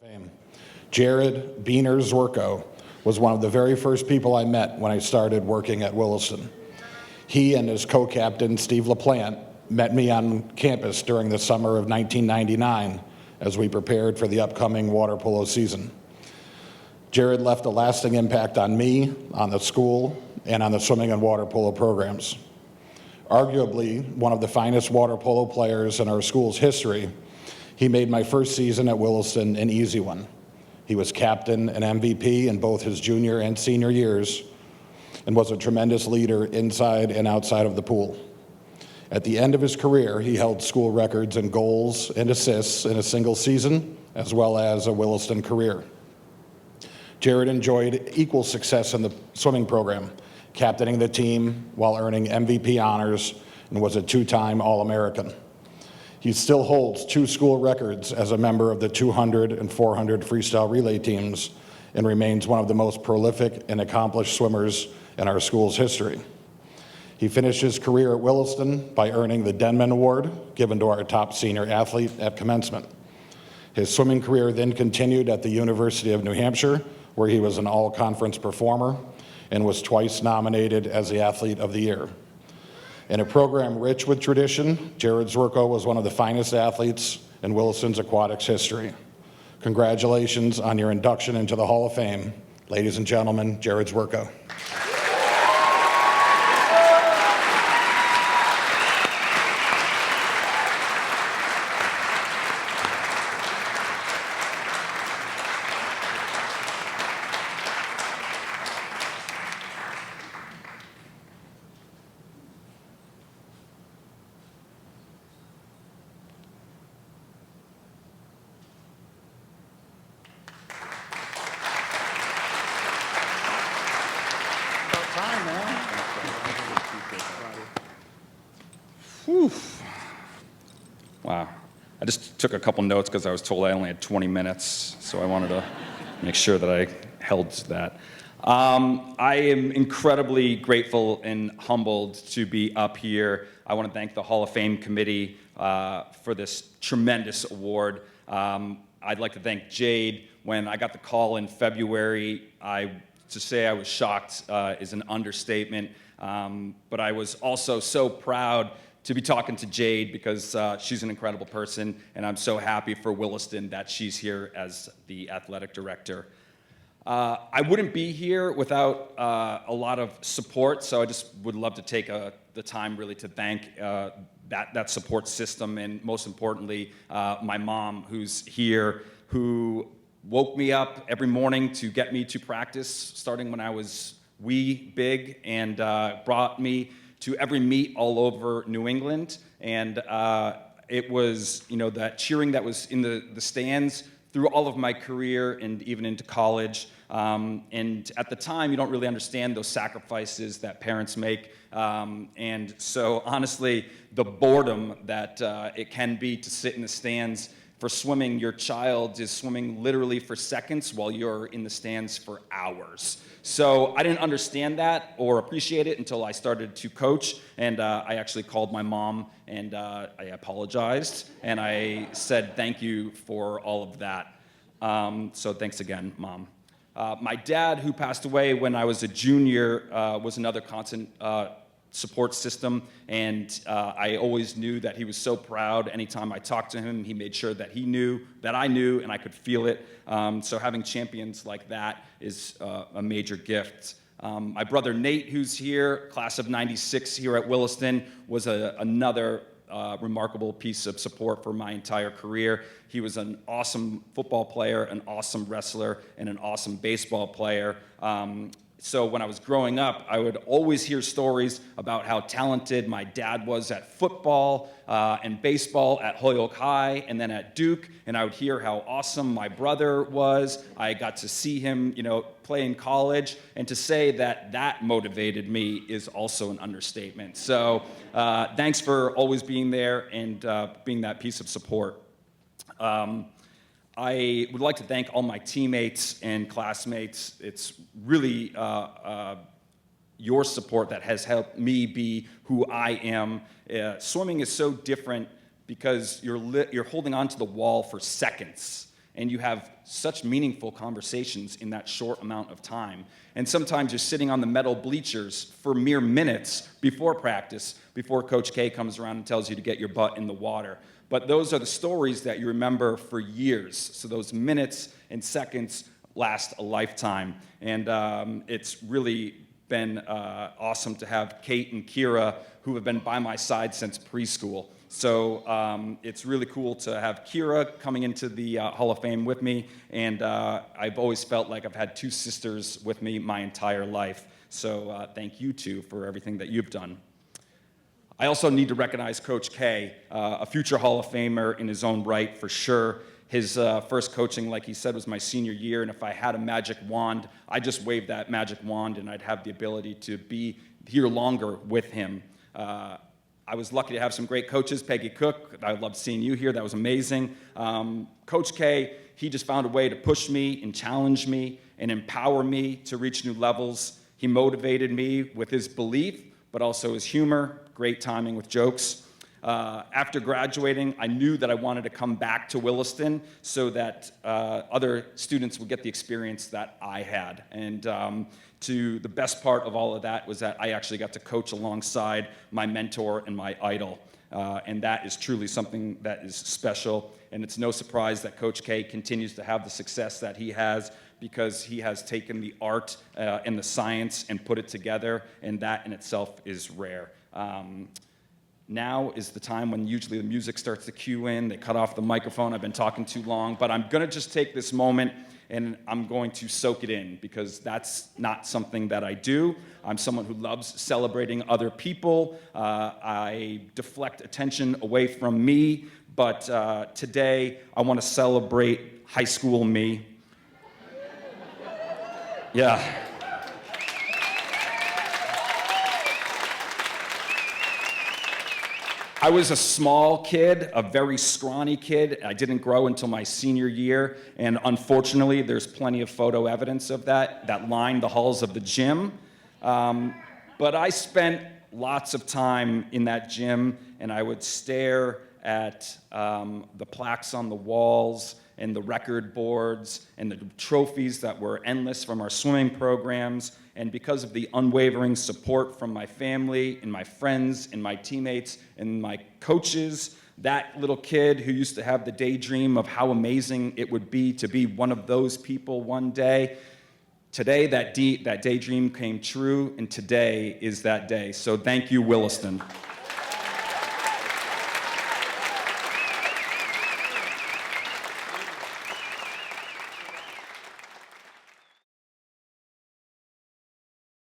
Fame. Jarrod Beaner Zwirko was one of the very first people I met when I started working at Williston. He and his co-captain, Steve LaPlante, met me on campus during the summer of 1999 as we prepared for the upcoming water polo season. Jarrod left a lasting impact on me, on the school, and on the swimming and water polo programs. Arguably one of the finest water polo players in our school's history, he made my first season at Williston an easy one. He was captain and MVP in both his junior and senior years and was a tremendous leader inside and outside of the pool. At the end of his career, he held school records in goals and assists in a single season, as well as a Williston career. Jarrod enjoyed equal success in the swimming program, captaining the team while earning MVP honors and was a two-time All-American. He still holds 2 school records as a member of the 200 and 400 freestyle relay teams and remains one of the most prolific and accomplished swimmers in our school's history. He finished his career at Williston by earning the Denman Award, given to our top senior athlete at commencement. His swimming career then continued at the University of New Hampshire, where he was an all-conference performer and was twice nominated as the Athlete of the Year. In a program rich with tradition, Jarrod Zwirko was one of the finest athletes in Williston's aquatics history. Congratulations on your induction into the Hall of Fame. Ladies and gentlemen, Jarrod Zwirko. Whew. Wow. I just took a couple notes because I was told I only had 20 minutes, so I wanted to make sure that I held to that. I am incredibly grateful and humbled to be up here. I want to thank the Hall of Fame committee for this tremendous award. I'd like to thank Jade. When I got the call in February, to say I was shocked is an understatement, but I was also so proud to be talking to Jade because she's an incredible person, and I'm so happy for Williston that she's here as the athletic director. I wouldn't be here without a lot of support, so I just would love to take the time really to thank that support system, and most importantly, my mom, who's here, who woke me up every morning to get me to practice, starting when I was wee big, and brought me to every meet all over New England. And it was, that cheering that was in the stands through all of my career and even into college. And at the time, you don't really understand those sacrifices that parents make. And so honestly, the boredom that it can be to sit in the stands for swimming, your child is swimming literally for seconds while you're in the stands for hours. So I didn't understand that or appreciate it until I started to coach, and I actually called my mom and I apologized, and I said thank you for all of that. So thanks again, Mom. My dad, who passed away when I was a junior, was another constant support system, and I always knew that he was so proud. Anytime I talked to him, he made sure that he knew that I knew, and I could feel it. So having champions like that is a major gift. My brother Nate, who's here, class of '96 here at Williston, was another remarkable piece of support for my entire career. He was an awesome football player, an awesome wrestler, and an awesome baseball player. So when I was growing up, I would always hear stories about how talented my dad was at football and baseball at Holyoke High and then at Duke, and I would hear how awesome my brother was. I got to see him, play in college, and to say that that motivated me is also an understatement. So thanks for always being there and being that piece of support. I would like to thank all my teammates and classmates. It's really your support that has helped me be who I am. Swimming is so different because you're holding onto the wall for seconds. and you have such meaningful conversations in that short amount of time. And sometimes you're sitting on the metal bleachers for mere minutes before practice, before Coach K comes around and tells you to get your butt in the water. But those are the stories that you remember for years. So those minutes and seconds last a lifetime. And it's really been awesome to have Kate and Kira, who have been by my side since preschool. So it's really cool to have Kira coming into the Hall of Fame with me, and I've always felt like I've had two sisters with me my entire life. So thank you two for everything that you've done. I also need to recognize Coach K, a future Hall of Famer in his own right, for sure. His first coaching, like he said, was my senior year, and if I had a magic wand, I'd just wave that magic wand and I'd have the ability to be here longer with him. I was lucky to have some great coaches. Peggy Cook, I loved seeing you here. That was amazing. Coach K, he just found a way to push me and challenge me and empower me to reach new levels. He motivated me with his belief, but also his humor, great timing with jokes. After graduating, I knew that I wanted to come back to Williston so that other students would get the experience that I had. And to the best part of all of that was that I actually got to coach alongside my mentor and my idol. And that is truly something that is special. And it's no surprise that Coach K continues to have the success that he has, because he has taken the art and the science and put it together, and that in itself is rare. Now is the time when usually the music starts to cue in. They cut off the microphone. I've been talking too long, but I'm going to just take this moment and I'm going to soak it in, because that's not something that I do. I'm someone who loves celebrating other people. I deflect attention away from me, but today I want to celebrate high school me. Yeah. I was a small kid, a very scrawny kid. I didn't grow until my senior year, and unfortunately, there's plenty of photo evidence of that lined the halls of the gym. But I spent lots of time in that gym, and I would stare at the plaques on the walls and the record boards and the trophies that were endless from our swimming programs. And because of the unwavering support from my family and my friends and my teammates and my coaches, that little kid who used to have the daydream of how amazing it would be to be one of those people one day, today that daydream came true, and today is that day. So thank you, Williston.